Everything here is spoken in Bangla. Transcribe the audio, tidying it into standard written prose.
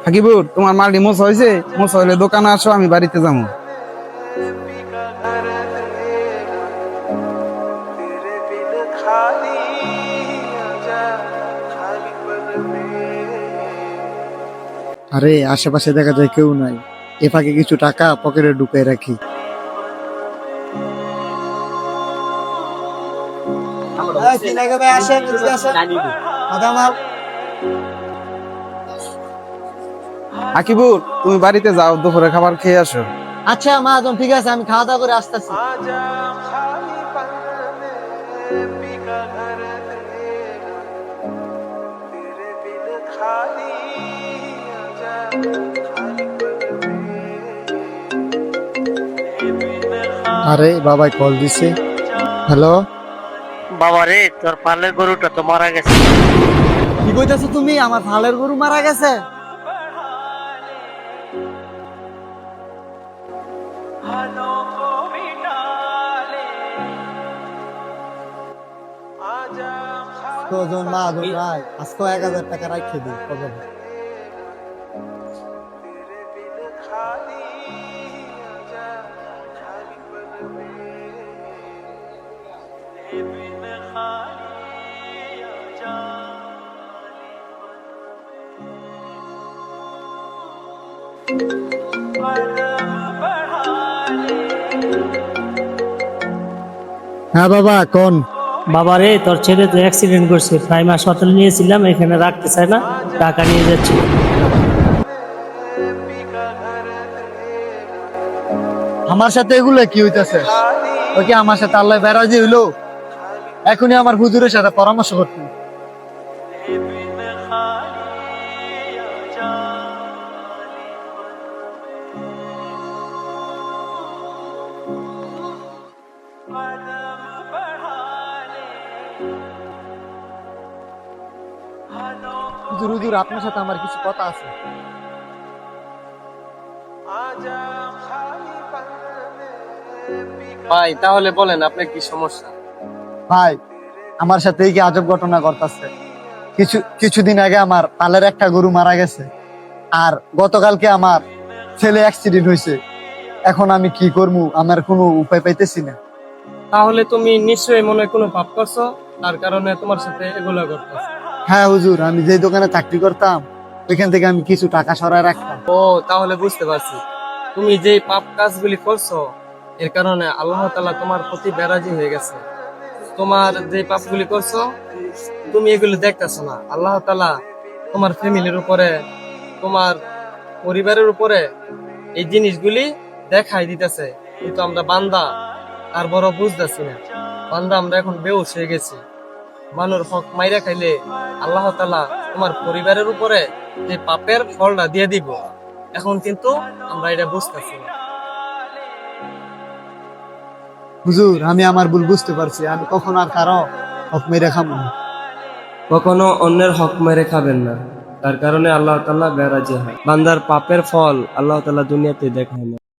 হাকিবুর, তোমার মালটি মোছ হয়েছে? মোছ হইলে দোকানে আসো, আমি বাড়িতে যাবো। আরে আশেপাশে দেখা যায় কেউ নাই, এ ফাঁকে কিছু টাকা পকেটে ঢুকে রাখি। হাকিবুর, তুমি বাড়িতে যাও, দুপুরে খাবার খেয়ে আসো। আচ্ছা মহাজন, ঠিক আছে, আমি খাওয়া দাওয়া করে আসতেছি। আরে বাবাই কল দিছে। হ্যালো বাবা রে, তোর পালের গরুটা তো মারা গেছে। কি কইতাছো তুমি? আমার ফালের গরু মারা গেছে? মহাজন ভাই, আজকে 1000 টাকা রাখে দিই। হ্যাঁ বাবা, কোন? বাবা রে, তোর ছেলে তো অ্যাক্সিডেন্ট করছে, প্রাইম হাসপাতালে নিয়েছিলাম, এখানে রাখতে চায় না, টাকা নিয়ে যাচ্ছে। আমার সাথে এগুলো কি হইতাছে? ওকে আমার সাথে আল্লাহ বেরাজি হইলো, এখনই আমার হুজুরের সাথে পরামর্শ করতে। হুজুর হুজুর, আপনার সাথে আমার কিছু কথা আছে। ভাই, তাহলে বলেন আপনার কি সমস্যা? ভাই, আমার সাথে এই কি আজব ঘটনা ঘটতেছে। কিছুদিন আগে আমার পালের একটা গরু মারা গেছে, আর গতকালকে আমার ছেলে অ্যাক্সিডেন্ট হয়েছে। এখন আমি কি করবো, আমার কোনো উপায় পাইতেছি না। তাহলে তুমি নিশ্চয়ই মনে হয় কোনো পাপ করছো, তার কারণে তোমার সাথে এগুলো করতেছে। হ্যাঁ হুজুর, আমি যে দোকানে চাকরি করতাম ওইখান থেকে আমি কিছু টাকা সরায় রাখতাম। ও, তাহলে বুঝতে পারছি, তুমি যে পাপ কাজগুলি করছো এর কারণে আল্লাহ তাআলা তোমার প্রতি বেরাজি হয়ে গেছে। তোমার যে পাপগুলি করছো তুমি এগুলো দেখতেছো না, আল্লাহ তাআলা তোমার ফ্যামিলির উপরে, তোমার পরিবারের উপরে এই জিনিসগুলি দেখাই দিতেছে, কিন্তু আমরা বান্দা আর বড় বুঝতেছি না। বান্দা আমরা এখন বেহুশ হয়ে গেছি। মানুষ হক মাইরা খাইলে আল্লাহ তাআলা তোমার পরিবারের উপরে যে পাপের ফলটা দিয়ে দিব, এখন কিন্তু আমরা এটা বুঝতেছি না। হুজুর, আমি আমার ভুল বুঝতে পারছি, আমি কখন আর কারো হক মেরে খাবো না। কখনো অন্যের হক মেরে খাবেন না, তার কারণে আল্লাহ তাআলা বেরাজি হয়। বান্দার পাপের ফল আল্লাহ তাআলা দুনিয়াতে দেখায় না।